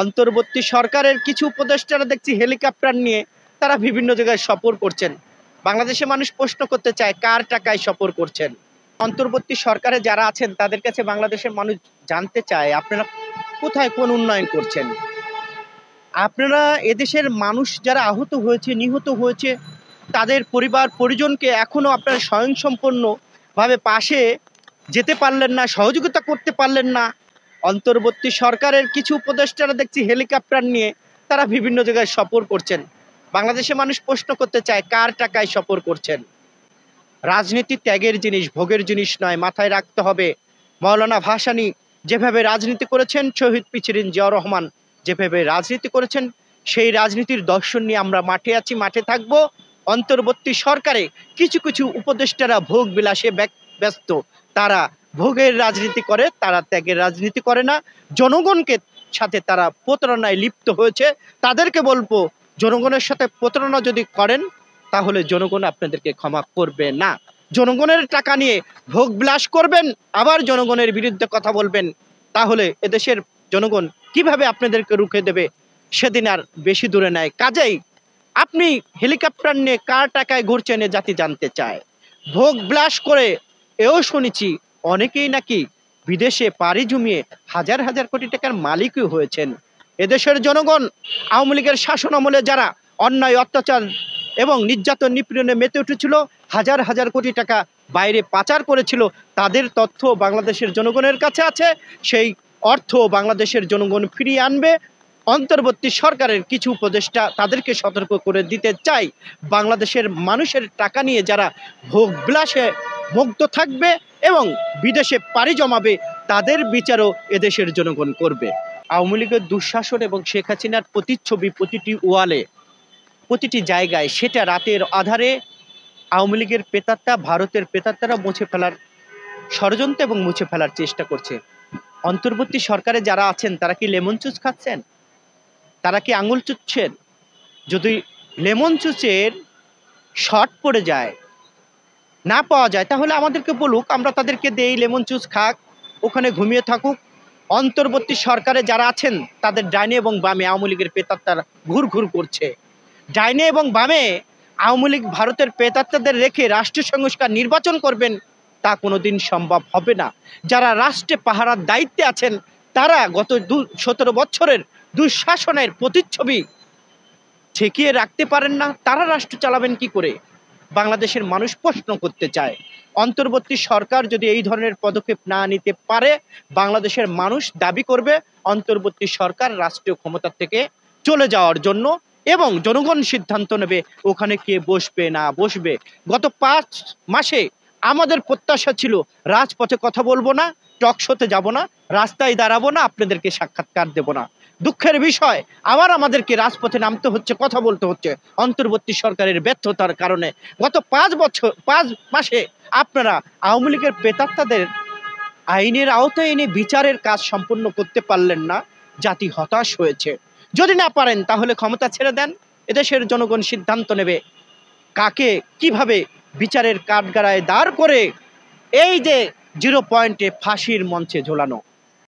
অন্তর্বর্তী সরকারের কিছু উপদেষ্টারা দেখছি হেলিকপ্টার নিয়ে তারা বিভিন্ন জায়গায় সফর করছেন। বাংলাদেশে মানুষ প্রশ্ন করতে চায় কার টাকায় সফর করছেন। অন্তর্বর্তী সরকারে যারা আছেন তাদের কাছে বাংলাদেশের মানুষ জানতে চায় আপনারা কোথায় কোন উন্নয়ন করছেন। আপনারা এদেশের মানুষ যারা আহত হয়েছে, নিহত হয়েছে, তাদের পরিবার পরিজনকে এখনো আপনারা স্বয়ংসম্পূর্ণ ভাবে পাশে যেতে পারলেন না, সহযোগিতা করতে পারলেন না। অন্তর্বর্তী সরকারের কিছু উপদেষ্টারা দেখছি হেলিকপ্টার নিয়ে তারা বিভিন্ন জায়গায় সফর করছেন। বাংলাদেশে মানুষ প্রশ্ন করতে চায় কার টাকায় সফর করছেন। রাজনীতি ত্যাগের জিনিস, ভোগের জিনিস নয়, মাথায় রাখতে হবে। মাওলানা ভাসানী যেভাবে রাজনীতি করেছেন, শহীদ প্রেসিডেন্ট জিয়াউর রহমান যেভাবে রাজনীতি করেছেন, সেই রাজনীতির দর্শন নিয়ে আমরা মাঠে আছি, মাঠে থাকব। অন্তর্বর্তী সরকারে কিছু কিছু উপদেষ্টারা ভোগ বিলাসে ব্যস্ত, তারা ভোগের রাজনীতি করে, তারা ত্যাগের রাজনীতি করে না। জনগণকে সাথে তারা প্রতারণায় লিপ্ত হয়েছে। তাদেরকে বলবো, জনগণের সাথে প্রতারণা যদি করেন তাহলে জনগণ আপনাদেরকে ক্ষমা করবে না। জনগণের টাকা নিয়ে ভোগ বিলাস করবেন, আবার জনগণের বিরুদ্ধে কথা বলবেন, তাহলে এদেশের জনগণ কিভাবে আপনাদেরকে রুখে দেবে সেদিন আর বেশি দূরে নাই। কাজেই আপনি হেলিকপ্টার নিয়ে কার টাকায় ঘুরছেন এ জাতি জানতে চায়। ভোগ বিলাস করে এও শুনেছি অনেকেই নাকি বিদেশে পাড়ি জমিয়ে হাজার হাজার কোটি টাকার মালিকই হয়েছেন। এদেশের জনগণ আওয়ামী লীগের শাসন আমলে যারা অন্যায় অত্যাচার এবং নির্যাতন নিপীড়নে মেতে উঠেছিল, হাজার হাজার কোটি টাকা বাইরে পাচার করেছিল, তাদের তথ্য বাংলাদেশের জনগণের কাছে আছে। সেই অর্থ বাংলাদেশের জনগণ ফিরিয়ে আনবে। অন্তর্বর্তী সরকারের কিছু উপদেষ্টা তাদেরকে সতর্ক করে দিতে চাই, বাংলাদেশের মানুষের টাকা নিয়ে যারা ভোগ বিলাসে মুগ্ধ থাকবে এবং বিদেশে পাড়ি জমাবে, তাদের বিচারও এদেশের জনগণ করবে। আওয়ামী লীগের দুঃশাসন এবং শেখ হাসিনার প্রতিচ্ছবি প্রতিটি ওয়ালে, প্রতিটি জায়গায়, সেটা রাতের আধারে আওয়ামী লীগের প্রেতাত্মা, ভারতের প্রেতাত্মারা মুছে ফেলার ষড়যন্ত্র এবং মুছে ফেলার চেষ্টা করছে। অন্তর্বর্তী সরকারে যারা আছেন তারা কি লেমন জুস খাচ্ছেন? তারা কি আঙুল চুচ্ছেন? যদি লেমন জুসের শর্ট পড়ে যায়, না পাওয়া যায়, তাহলে আমাদেরকে বলুক, আমরা তাদেরকে দেই, লেমন জুস খাক, ওখানে ঘুমিয়ে থাকুক। অন্তর্বর্তী সরকারে যারা আছেন তাদের ডাইনে এবং বামে আওয়ামী লীগের প্রেতাত্মারা ঘুর ঘুর করছে। ডাইনে এবং বামে আওয়ামী লীগ ভারতের প্রেতাত্মাদের রেখে রাষ্ট্র সংস্কার নির্বাচন করবেন, তা কোনোদিন সম্ভব হবে না। যারা রাষ্ট্রে পাহারার দায়িত্বে আছেন তারা গত 17 বছরের দুঃশাসনের প্রতিচ্ছবি ঠেকিয়ে রাখতে পারেন না, তারা রাষ্ট্র চালাবেন কি করে? বাংলাদেশের মানুষ প্রশ্ন করতে চায়। অন্তর্বর্তী সরকার যদি এই ধরনের পদক্ষেপ না নিতে পারে, বাংলাদেশের মানুষ দাবি করবে অন্তর্বর্তী সরকার রাষ্ট্রীয় ক্ষমতা থেকে চলে যাওয়ার জন্য, এবং জনগণ সিদ্ধান্ত নেবে ওখানে কে বসবে না বসবে। গত 5 মাসে আমাদের প্রত্যাশা ছিল রাজপথে কথা বলবো না, টক শোতে যাব না, রাস্তায় দাঁড়াবো না, আপনাদেরকে সাক্ষাৎকার দেব না। দুঃখের বিষয়, আবার আমাদেরকে রাজপথে নামতে হচ্ছে, কথা বলতে হচ্ছে অন্তর্বর্তী সরকারের ব্যর্থতার কারণে। গত 5 মাসে আপনারা আওয়ামী লীগের প্রেতাত্মাদের আইনের আওতায় এনে বিচারের কাজ সম্পন্ন করতে পারলেন না, জাতি হতাশ হয়েছে। যদি না পারেন তাহলে ক্ষমতা ছেড়ে দেন, এদেশের জনগণ সিদ্ধান্ত নেবে কাকে কিভাবে বিচারের কাঠগড়ায় দাঁড় করে এই যে 0 পয়েন্টে ফাঁসির মঞ্চে ঝোলানো।